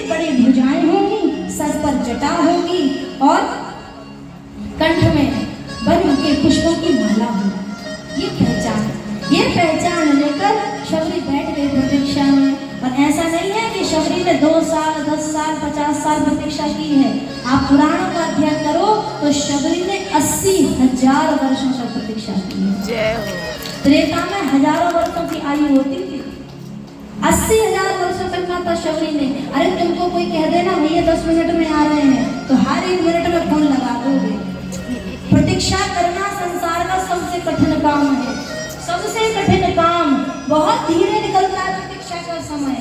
बड़ी भुजाएं होंगी, सर पर जटा होगी और कंठ में वन के पुष्पों की माला होगी। ये पहचान लेकर शबरी बैठ गई प्रतीक्षा में। और ऐसा नहीं है कि शबरी ने 2 साल 10 साल 50 साल प्रतीक्षा की है। आप पुराणों का अध्ययन करो तो शबरी ने 80,000 वर्षों तक प्रतीक्षा की है। जय हो। त्रेता में हजारों वर्षों की आयु होती थी, 80,000 वर्षों तक का था शबरी ने। अरे तुमको कोई कह देना भैया 10 मिनट में आ रहे हैं तो हर 1 मिनट में फोन लगा दोगे। प्रतीक्षा करना संसार का सबसे कठिन काम है, सबसे कठिन काम। बहुत धीरे निकलता है प्रतीक्षा का समय।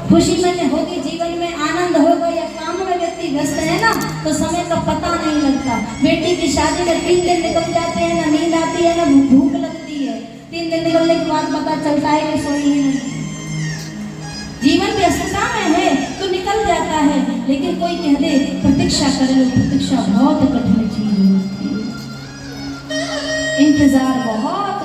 खुशी में होगी, जीवन में आनंद होगा या काम में व्यक्ति व्यस्त है ना तो समय का पता नहीं लगता। बेटी की शादी में 3 दिन निकल जाते हैं, ना नींद आती है ना भूख लगती है। 3 दिन निकलने के बाद पता चलता है कि सोई ही नहीं। जीवन व्यस्तता में है तो निकल जाता है, लेकिन कोई कह दे प्रतीक्षा कर लो, प्रतीक्षा बहुत कठिन चीज होती है। इंतजार बहुत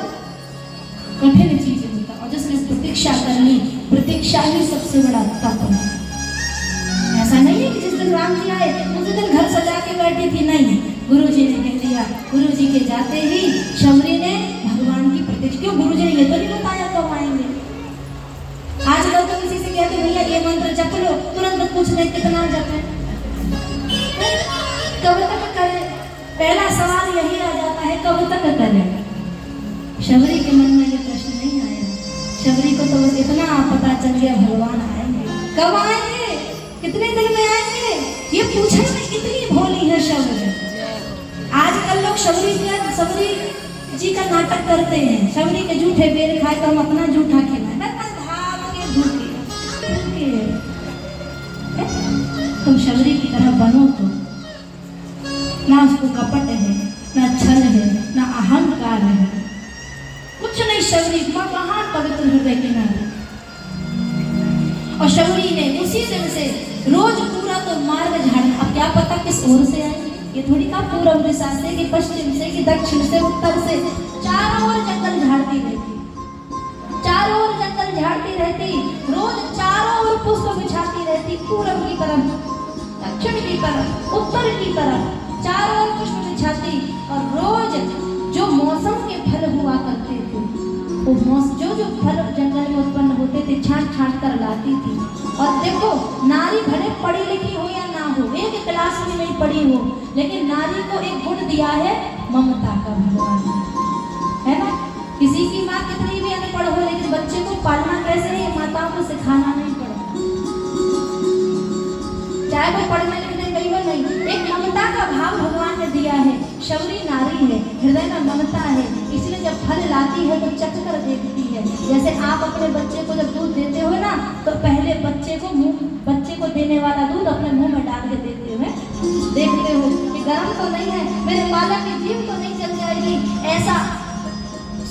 कठिन चीज होता है और जिसने प्रतीक्षा कर ली, प्रतीक्षा ही सबसे बड़ा तप है। ऐसा नहीं है कि जिस दिन राम जी आए उस दिन घर सजा के बैठी थी, नहीं। गुरुजी ने कह दिया, गुरुजी के जाते ही शबरी ने भगवान की प्रतीक्षा। क्यों गुरुजी ने ये तो नहीं बताया कब आएंगे। आजकल तो किसी से कहते भैया ये मंत्र जप लो, तुरंत पूछने कितना जपे, कब तक करे। पहला सवाल यही आ जाता है, कब तक करे। शबरी के मन में ये प्रश्न नहीं आया। शबरी को तो बस इतना पता चल गया भगवान आएंगे। कब आएंगे, कितने दिन में आएंगे, ये पूछने में कितनी भोली है शबरी। आजकल लोग शबरी जी का नाटक करते हैं। शबरी के झूठे बेर खाए तो हम अपना झूठा खिलाए। तुम शबरी की तरह बनो तो ना उसको कपट है, ना छल है, ना अहंकार है, कुछ नहीं। शबरी महान पवित्र हृदय की नारी। और शबरी ने उसी दिन से रोज पूरा तो मार्ग झाड़ना। अब क्या पता किस ओर से आएंगे, ये थोड़ी का पूर्व दिशा से कि पश्चिम से कि दक्षिण से उत्तर से। चारों ओर जंगल झाड़ती रहती, चारों ओर जंगल झाड़ती रहती, रोज चारों ओर पुष्प बिछाती रहती, पूर्व की तरफ, दक्षिण की तरफ, उत्तर की तरफ, चारों ओर पुष्प बिछाती। और रोज जो मौसम के फल हुआ करते थे, वो जो फल जंगल में उत्पन्न होते थे छांट छांट कर लाती थी। और देखो, नारी भले पढ़ी लिखी हो या ना हो, एक क्लास में नहीं पढ़ी हो, लेकिन नारी को एक गुण दिया है ममता का भगवान, है ना। किसी की माँ कितनी भी अनपढ़ हो, लेकिन बच्चे को पालना कैसे है माताओं को सिखाना नहीं पड़ता। चाहे वो पढ़ने लिखने गई हो नहीं, एक ममता का भाव भगवान ने दिया है। शबरी नारी है, हृदय में ममता है, इसलिए जब फल लाती है तो चख कर देखती है। जैसे आप अपने बच्चे को जब दूध देते हो ना तो पहले बच्चे को देने वाला दूध अपने मुंह में डाल के देते हुए देखते हो कि गर्म तो नहीं है, मेरे बालक की जीभ तो नहीं जल जाएगी। ऐसा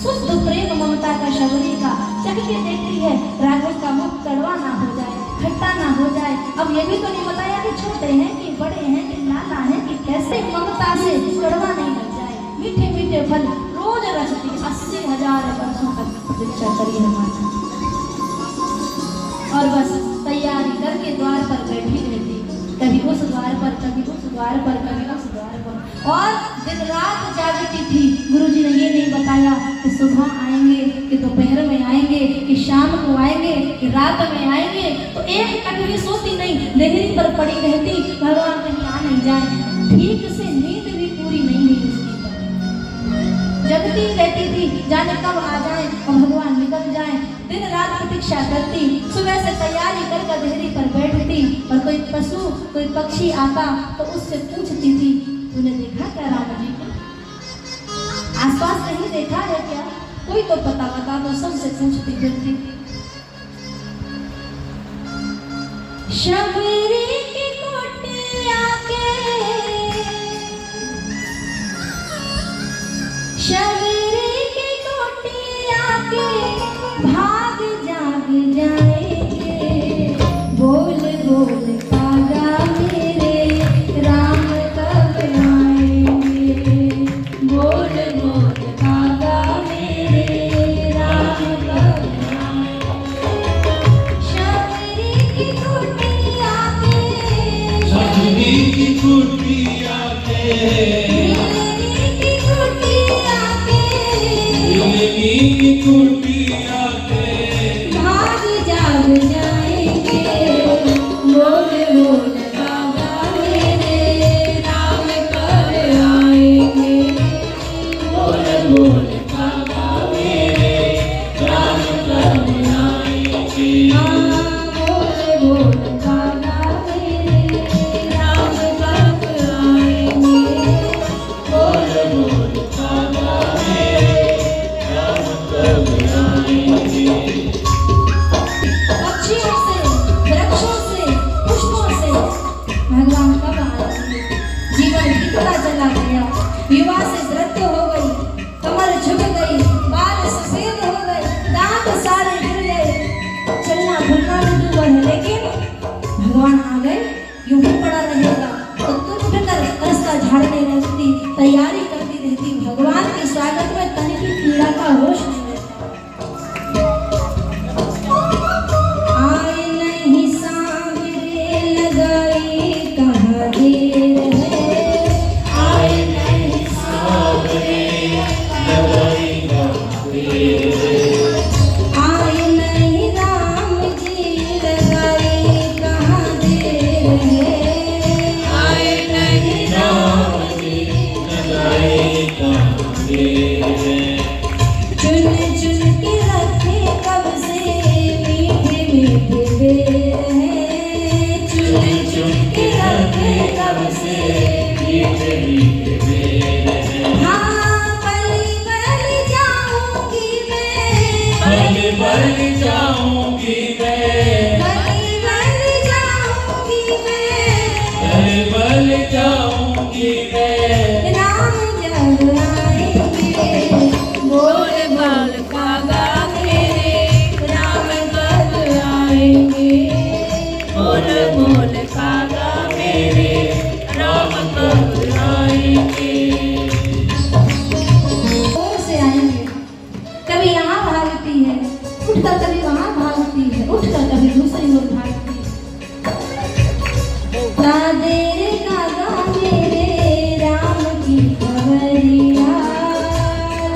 शुद्ध प्रेम ममता का शबरी का चख के देखती है, राघव का मुख कड़वा ना हो जाए, खट्टा ना हो जाए। अब ये भी तो नहीं बताया कि छोटे हैं कि बड़े हैं कि नाना है कि कैसे, ममता से कड़वा नहीं लग जाए। मीठे मीठे फल रोज रचती, 80,000 वर्षों तक प्रतीक्षा करी है माता। और बस तैयारी करके द्वार पर बैठी रहती, कभी उस द्वार पर, कभी उस द्वार पर, कभी उस द्वार पर, और दिन रात जागती थी। गुरुजी ने ये नहीं बताया कि सुबह आएंगे कि दोपहर में आएंगे कि शाम को आएंगे कि रात में आएंगे। तो एक तक भी सोती नहीं, लेहरी पर पड़ी रहती, भगवान कहीं आ नहीं जाए। ठीक से नींद भी पूरी नहीं हुई उसकी, जगती रहती थी, जाने कब आ जाए और भगवान निकल जाए। दिन रात प्रतीक्षा करती, सुबह से तैयारी कर देहरी पर बैठती, और कोई पशु कोई पक्षी आता तो उससे पूछती थी, तूने देखा क्या राम जी को? आसपास कहीं देखा है क्या? कोई तो पता बता दो, सबसे पूछती फिरती थी। शबरी की कुटिया के, शबरी की कुटिया के भाग जाग जाएंगे, बोल बोल कागा मेरे राम कब आएंगे, बोल बोल कागा मेरे राम कब आएंगे। शबरी की कुटिया कुटिया के भाग जाग जाएंगे बोल बोल बाबा मेरे राम कब आएंगे बोल बोल बाबा मेरे राम कब आएंगे बोल बोल बाबा मेरे राम कब आएंगे बोल बोल बाबा मेरे राम कब आएंगे। पक्षियों से वृक्षों से पुष्पों से भगवान कब आएंगे। जीवन बीतता चला गया, युवा से वृद्ध हो गई, कमर झुक गई, बाल सफेद हो गए, दांत सारे गिर गए, चलना भूलना भी दूर है, लेकिन भगवान आ गए यूं ही पड़ा रहेगा तो तुम उठकर रास्ता झाड़ने लगती, तैयारी करती रहती। भगवान के स्वागत में तनिक भी पीड़ा का होश नहीं रहता। आए नहीं सांवरे लगाई कहाँ देर है, आए नहीं सांवरे लगाई देर आए नहीं राम जी लगाई कहाँ देर है, आए नहीं राम जी लगाई देर चुन चुन के रखे कब से मीठे मीठे बेर हैं, चुन चुन के रखे कब से मीठे मीठे बेर हैं। हाँ बलि बलि जाऊंगी मैं, बलि बलि जाऊंगी मैं, बलि बलि जाऊंगी मैं, बलि बलि जाऊंगी मैं। राम जब आएंगे बोल बोल कागा मेरे राम कब आएंगे बोल बोल कागा मेरे राम कब आएंगे। और से आएंगे, कभी यहाँ भागती है उठकर, कभी वहाँ भागती है उठकर, कभी दूसरी ओर भागती है। कादेर कागा मेरे राम की खबरिया,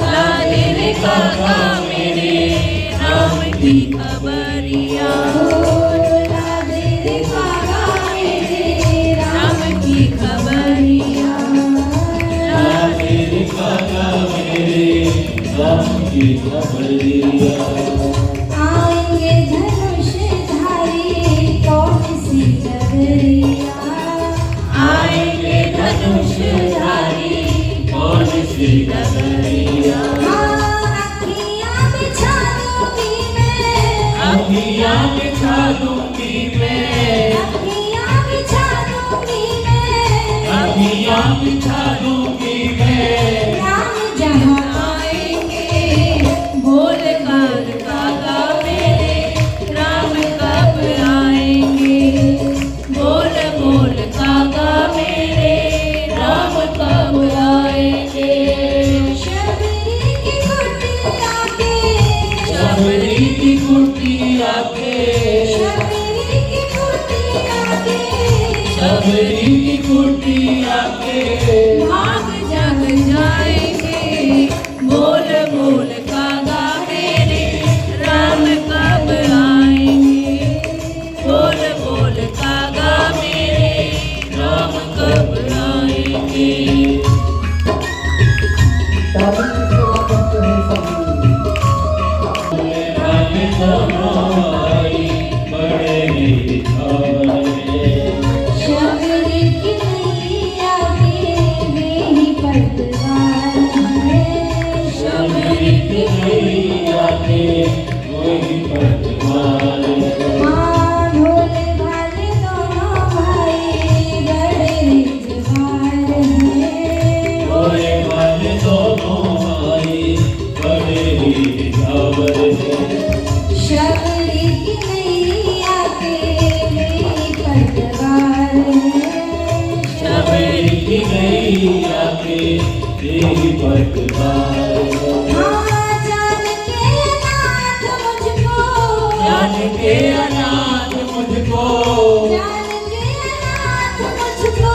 कादेर कागा मेरे राम की खबरिया, कादेर कागा मेरे राम की खबरिया, मेरे काका मेरे राम की खबरिया। आएंगे धनुषधारी कौन सी डगरिया, आएंगे धनुषधारी कौन सी डगरिया। अखियाँ बिछा दूंगी मैं, अखियाँ बिछा दूंगी मैं, अखियाँ बिछा दूंगी मैं, अखियाँ बिछा दूंगी मैं। राम जहाँ आएंगे बोल कर काका मेरे राम कब आएंगे बोल बोल काका मेरे राम कब आएंगे। शबरी की कुटिया के, शबरी की कुटिया के, शबरी की कुटिया के, शबरी की कुटिया के। भाग जाग जाएंगे बोल बोल कागा मेरे राम कब आएंगे बोल बोल कागा मेरे राम कब आएंगे। भाग्य समाई बड़े ही दिखावने। शबरी की मैया के वे ही पतवार है, शबरी की मैया के वही पतवार है। माँ भोले भाले दोनों भाई बड़े रिझवार हैं, भोले भाले दोनों भाई बड़े ही दिखावर हैं। शबरी की मैया के वे ही पतवार है, शबरी की मैया के वही पतवार है। हाँ जान के नाथ मुझको, जान के अनाथ मुझको, जान के नाथ मुझको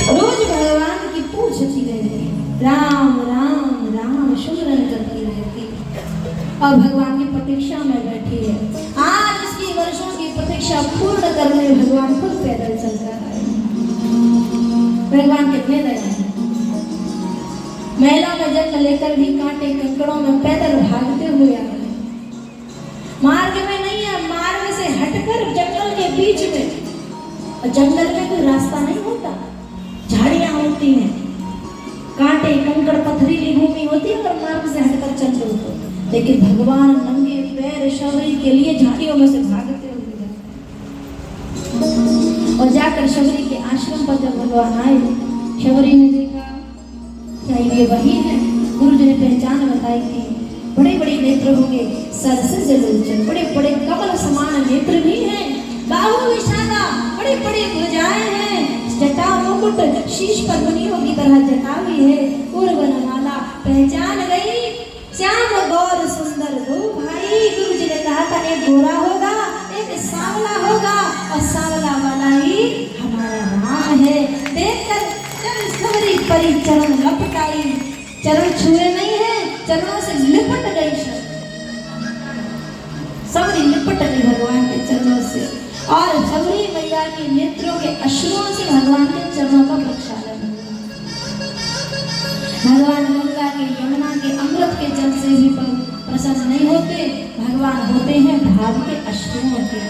रोज भगवान की पूछती रहती, राम राम राम सुमरन करती रहती और भगवान की प्रतीक्षा में बैठी है। आज इसकी वर्षों की प्रतीक्षा पूर्ण करने भगवान खुद पैदल चल रहा है। भगवान कितने दयालु हैं। महिला में जन्म लेकर भी कांटे कंकड़ों में पैदल भागते हुए आ रहे, मार्ग में नहीं है, मार्ग से हटकर जंगल के बीच में। और जंगल में कोई रास्ता नहीं होता, झाड़ियां होती हैं, कांटे कंकड़ पथरीली भूमि होती है और मार्ग से हटकर चल रहे हो। लेकिन भगवान नंगे पैर शबरी के लिए झाड़ियों में से भागते हुए गए। और जाकर शबरी के आश्रम पर जब भगवान आए, शबरी ने देखा क्या ये वही है? गुरु जी ने पहचान बताई थी। बड़े बड़े नेत्र होंगे, सर से जलोचन, बड़े बड़े कमल समान नेत्र भी हैं, बाहु विशाला, बड़ी बड़ी भुजाएं हैं, जटा मुकुट शीश पर मुनियों की तरह जटा भी है, उर्वरमाला। पहचान गई, श्याम गौर सुंदर दो भाई। गुरु जी ने कहा था एक गोरा होगा, एक सांवला होगा और सांवला वाला ही हमारा राम है। देखकर शबरी परी चरण लपटाई, चरण छुए नहीं है, चरणों से लिपट गई। शबरी लिपट गई भगवान के चरणों से और शबरी मैया के नेत्रों के अश्रुओं से भगवान के चरणों का प्रक्षालन। भगवान गंगा के, यमुना के, अमृत के जल से भी प्रसन्न नहीं होते, भगवान होते हैं भाव के अश्रुओं के।